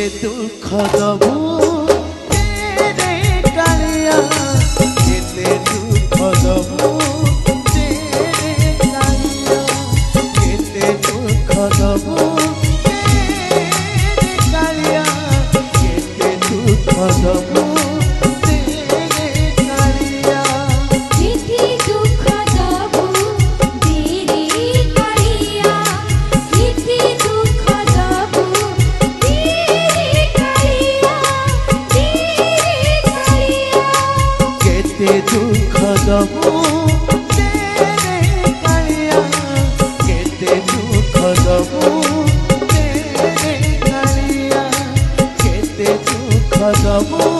দুঃখ দবু রে কালিয়া কেতে দুঃখ দবু রে কালিয়া কেতে দুঃখ দবু রে কালিয়া কেতে দুঃখ দবু দুঃখ দবু রে কালিয়া কেতে দুঃখ দবু রে কালিয়া কেতে দুঃখ দবু